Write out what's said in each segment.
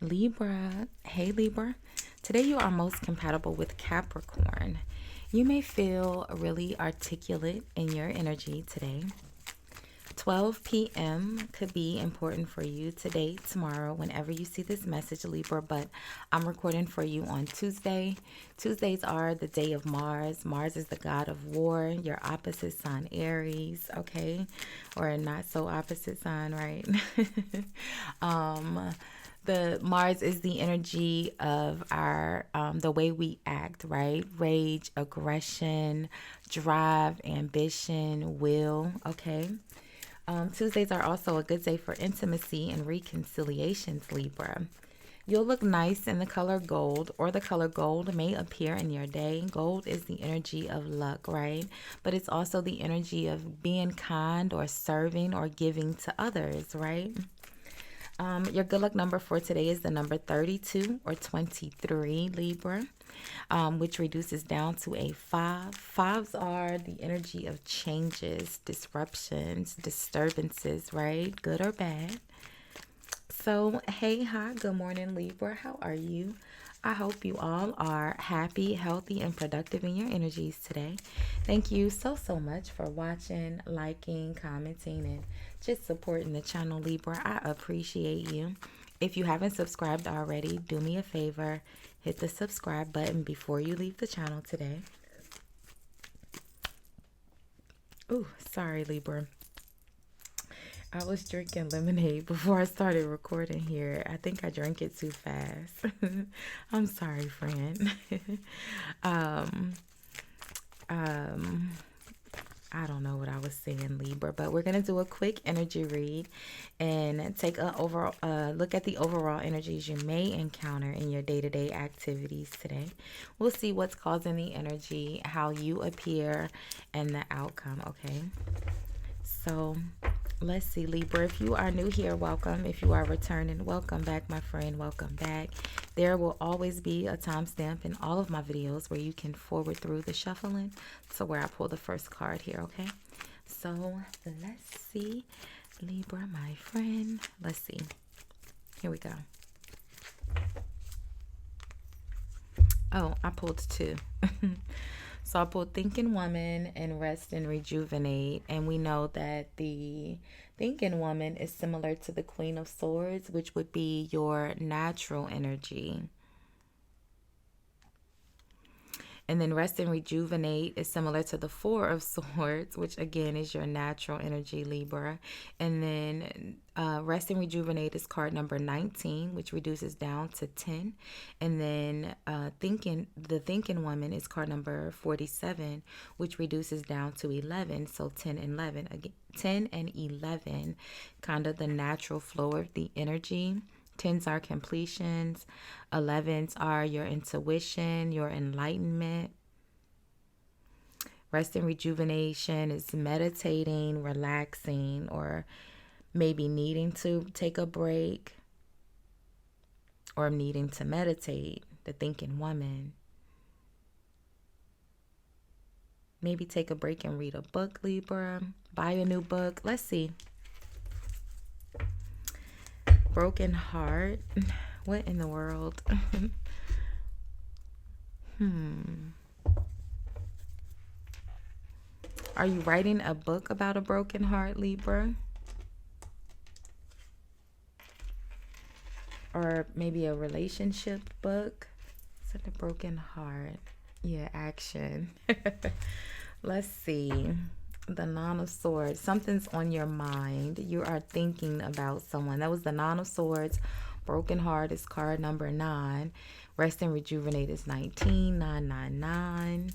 Libra. Hey Libra. Today you are most compatible with Capricorn. You may feel really articulate in your energy today. 12 p.m. could be important for you today, tomorrow, whenever you see this message, Libra, but I'm recording for you on Tuesday. Tuesdays are the day of Mars. Mars is the god of war, your opposite sign, Aries, okay? Or not so opposite sign, right? The Mars is the energy of our the way we act, right? Rage, aggression, drive, ambition, will, okay? Tuesdays are also a good day for intimacy and reconciliations, Libra. You'll look nice in the color gold, or the color gold may appear in your day. Gold is the energy of luck, right? But it's also the energy of being kind or serving or giving to others, right? Your good luck number for today is the number 32 or 23, Libra, which reduces down to a 5. Fives are the energy of changes, disruptions, disturbances, right? Good or bad. So, hey, hi, good morning, Libra. How are you? I hope you all are happy, healthy, and productive in your energies today. Thank you so much for watching, liking, commenting, and just supporting the channel, Libra. I appreciate you. If you haven't subscribed already, do me a favor, hit the subscribe button before you leave the channel today. Ooh, sorry, Libra. I was drinking lemonade before I started recording here. I think I drank it too fast. I'm sorry, friend. um, I don't know what I was saying, Libra, but we're going to do a quick energy read and take a overall look at the overall energies you may encounter in your day-to-day activities today. We'll see what's causing the energy, how you appear, and the outcome, okay? So let's see, Libra. If you are new here, welcome. If you are returning, welcome back, my friend. Welcome back. There will always be a timestamp in all of my videos where you can forward through the shuffling to where I pull the first card here, okay? So let's see, Libra, my friend. Let's see. Here we go. Oh, I pulled 2. So I pulled Thinking Woman and Rest and Rejuvenate. And we know that the Thinking Woman is similar to the Queen of Swords, which would be your natural energy. And then Rest and Rejuvenate is similar to the Four of Swords, which again is your natural energy, Libra. And then Rest and Rejuvenate is card number 19, which reduces down to 10. And then the Thinking Woman is card number 47, which reduces down to 11. So 10 and 11. Again, 10 and 11, kind of the natural flow of the energy. 10s are completions. 11s are your intuition, your enlightenment. Rest and rejuvenation is meditating, relaxing, or maybe needing to take a break or needing to meditate. The Thinking Woman. Maybe take a break and read a book, Libra. Buy a new book. Let's see. Broken heart. What in the world? Are you writing a book about a broken heart, Libra? Or maybe a relationship book? Is it a broken heart? Yeah, action. Let's see. The Nine of Swords. Something's on your mind. You are thinking about someone. That was the Nine of Swords. Broken heart is card number 9. Rest and rejuvenate is 19. 999.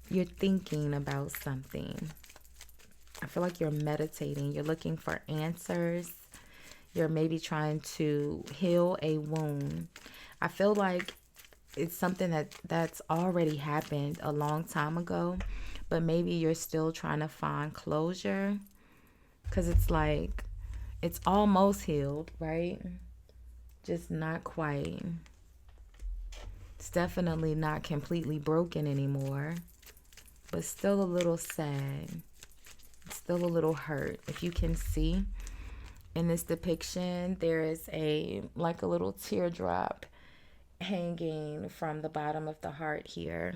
You're thinking about something. I feel like you're meditating. You're looking for answers. You're maybe trying to heal a wound. I feel like it's something that's already happened a long time ago, but maybe you're still trying to find closure, because it's like it's almost healed, right? Just not quite. It's definitely not completely broken anymore, but still a little sad. Still a little hurt. If you can see, In this depiction, there is like a little teardrop hanging from the bottom of the heart here.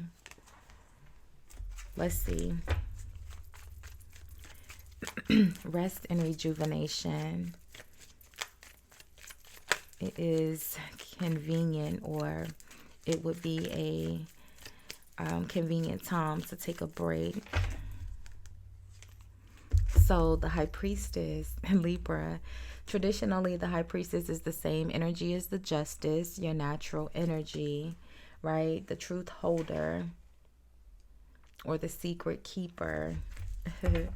Let's see. Rest and rejuvenation. It is convenient, or it would be a convenient time to take a break. So the High Priestess, Libra, traditionally the High Priestess is the same energy as the Justice, your natural energy, right? The Truth Holder, or the Secret Keeper. Knight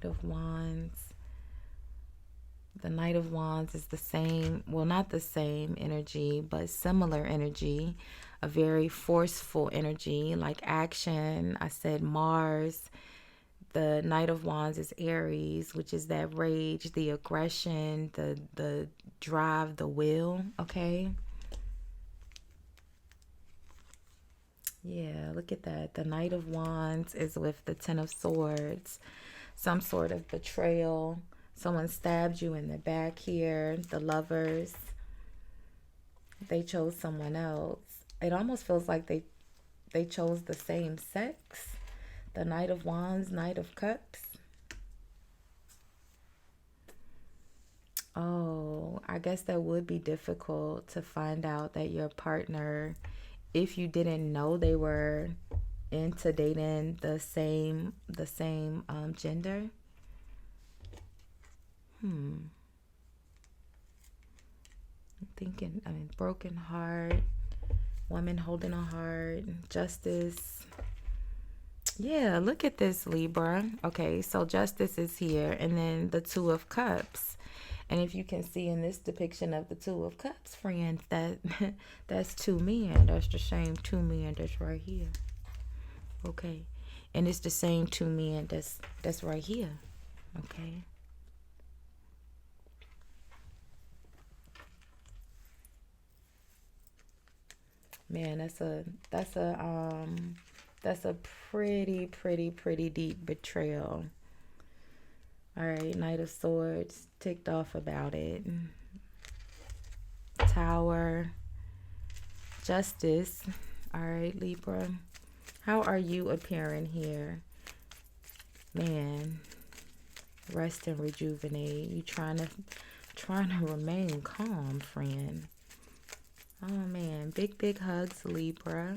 of Wands. The Knight of Wands is the same, well, not the same energy, but similar energy. A very forceful energy, like action. I said Mars. The Knight of Wands is Aries, which is that rage, the aggression, the drive, the will, okay? Yeah, look at that. The Knight of Wands is with the Ten of Swords. Some sort of betrayal. Someone stabbed you in the back here. The Lovers. They chose someone else. It almost feels like they chose the same sex. The Knight of Wands, Knight of Cups. Oh, I guess that would be difficult to find out that your partner, if you didn't know they were into dating the same gender. I'm thinking, broken heart, woman holding a heart, Justice. Yeah, look at this, Libra. Okay, so Justice is here, and then the Two of Cups. And if you can see in this depiction of the Two of Cups, friends, that's two men. That's the same two men that's right here. Okay, and it's the same two men that's right here. Okay. Man, that's a pretty deep betrayal. All right, Knight of Swords, ticked off about it. Tower, Justice. All right, Libra. How are you appearing here? Man, rest and rejuvenate. You trying to remain calm, friend. Oh man, big hugs, Libra.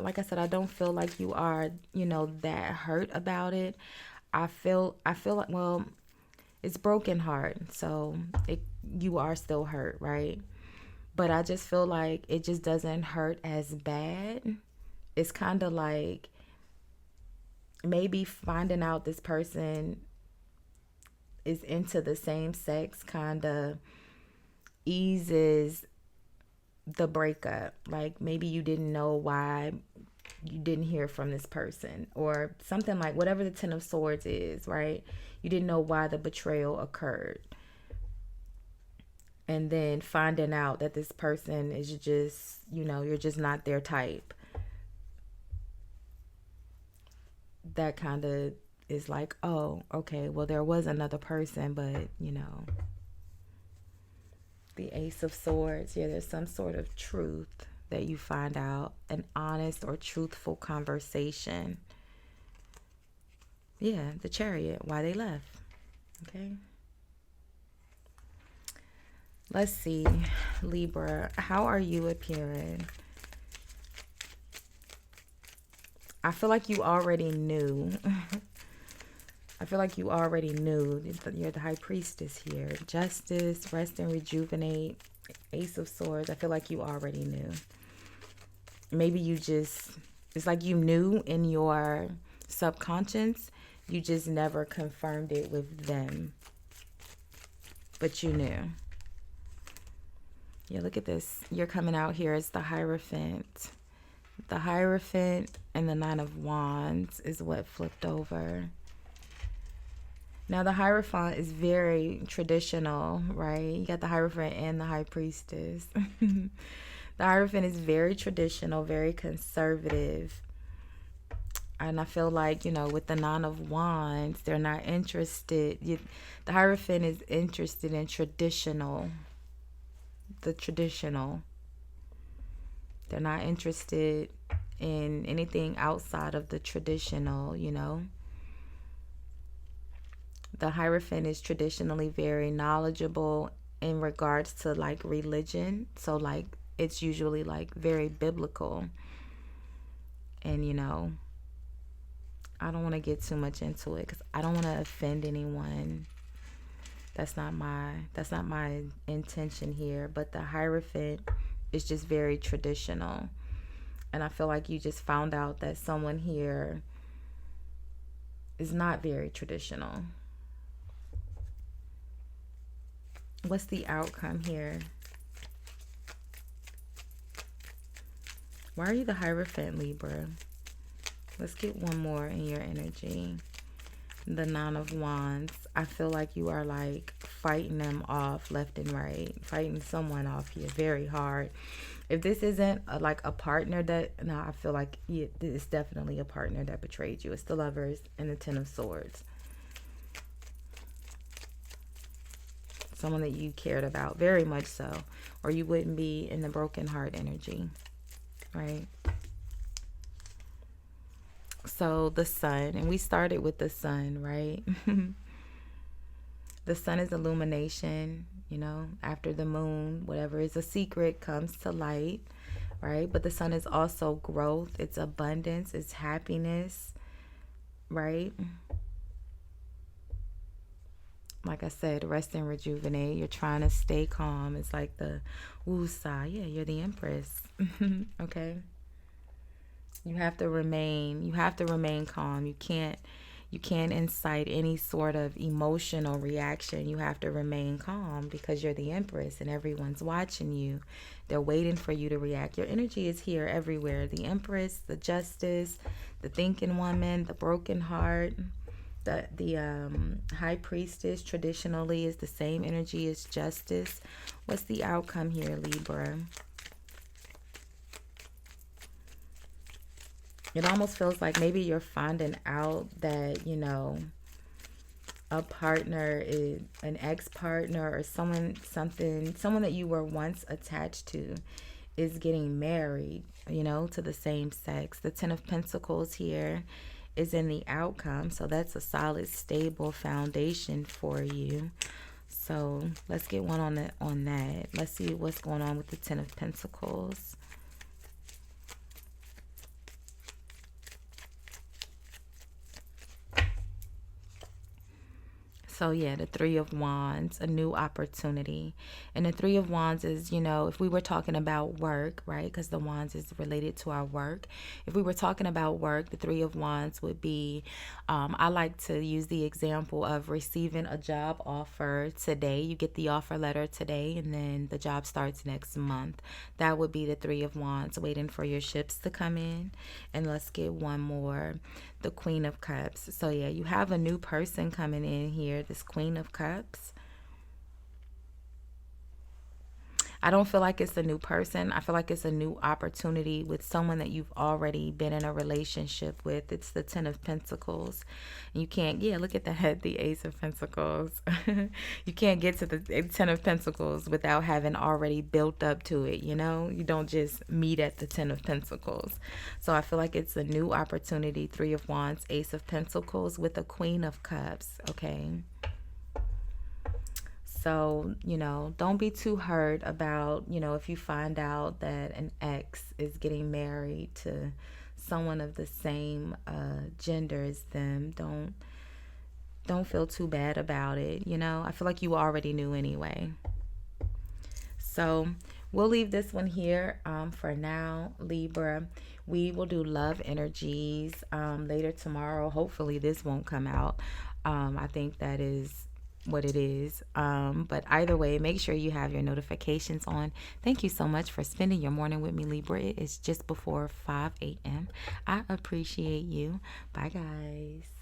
Like I said, I don't feel like you are, that hurt about it. I feel like, well, it's broken heart, so you are still hurt, right? But I just feel like it just doesn't hurt as bad. It's kind of like maybe finding out this person is into the same sex kind of eases the breakup. Like maybe you didn't know why you didn't hear from this person, or something, like whatever the Ten of Swords is, right? You didn't know why the betrayal occurred. And then finding out that this person is just, you're just not their type. That kind of is like, oh, okay, well, there was another person, but, the Ace of Swords, yeah, there's some sort of truth that you find out, an honest or truthful conversation. Yeah, the Chariot, why they left. Okay. Let's see, Libra, how are you appearing? I feel like you already knew. I feel like you already knew. You're the High Priestess here. Justice, rest and rejuvenate, Ace of Swords. I feel like you already knew. Maybe it's like you knew in your subconscious. You just never confirmed it with them. But you knew. Yeah, look at this. You're coming out here as the Hierophant. The Hierophant and the Nine of Wands is what flipped over. Now, the Hierophant is very traditional, right? You got the Hierophant and the High Priestess. The Hierophant is very traditional, very conservative. And I feel like, with the Nine of Wands, they're not interested. The Hierophant is interested in the traditional. They're not interested in anything outside of the traditional. The Hierophant is traditionally very knowledgeable in regards to like religion. So like it's usually like very biblical. And I don't want to get too much into it because I don't want to offend anyone. That's not my intention here. But the Hierophant is just very traditional. And I feel like you just found out that someone here is not very traditional. What's the outcome here? Why are you the Hierophant, Libra? Let's get one more in your energy. The Nine of Wands. I feel like you are like fighting them off left and right. Fighting someone off here very hard. If this isn't like a partner no, I feel like it's definitely a partner that betrayed you. It's the Lovers and the Ten of Swords. Someone that you cared about, very much so. Or you wouldn't be in the broken heart energy, right? So the Sun, and we started with the Sun, right? The Sun is illumination, after the Moon, whatever is a secret comes to light, right? But the Sun is also growth, it's abundance, it's happiness, right? Like I said, rest and rejuvenate. You're trying to stay calm. It's like the Wusa. Yeah, you're the Empress. Okay. You have to remain calm. You can't incite any sort of emotional reaction. You have to remain calm because you're the Empress and everyone's watching you. They're waiting for you to react. Your energy is here everywhere. The Empress, the Justice, the thinking woman, the broken heart. The High Priestess traditionally is the same energy as Justice. What's the outcome here, Libra? It almost feels like maybe you're finding out that, a partner is an ex-partner or someone that you were once attached to is getting married, to the same sex. The Ten of Pentacles here is in the outcome, so that's a solid, stable foundation for you. So let's get one on that. Let's see what's going on with the Ten of Pentacles. So yeah, the Three of Wands, a new opportunity. And the Three of Wands is, if we were talking about work, right? Because the Wands is related to our work. If we were talking about work, the Three of Wands would be, I like to use the example of receiving a job offer today. You get the offer letter today and then the job starts next month. That would be the Three of Wands, waiting for your ships to come in. And let's get one more. The Queen of Cups. So yeah, you have a new person coming in here, this Queen of Cups. I don't feel like it's a new person. I feel like it's a new opportunity with someone that you've already been in a relationship with. It's the Ten of Pentacles. You can't, look at that, the Ace of Pentacles. You can't get to the Ten of Pentacles without having already built up to it, You don't just meet at the Ten of Pentacles. So I feel like it's a new opportunity. Three of Wands, Ace of Pentacles with a Queen of Cups, okay? So, don't be too hurt about, if you find out that an ex is getting married to someone of the same gender as them. Don't feel too bad about it, I feel like you already knew anyway. So we'll leave this one here for now, Libra. We will do love energies later tomorrow. Hopefully this won't come out. I think that is what it is. But either way, make sure you have your notifications on. Thank you so much for spending your morning with me, Libra. It is just before 5 a.m. I appreciate you. Bye, guys.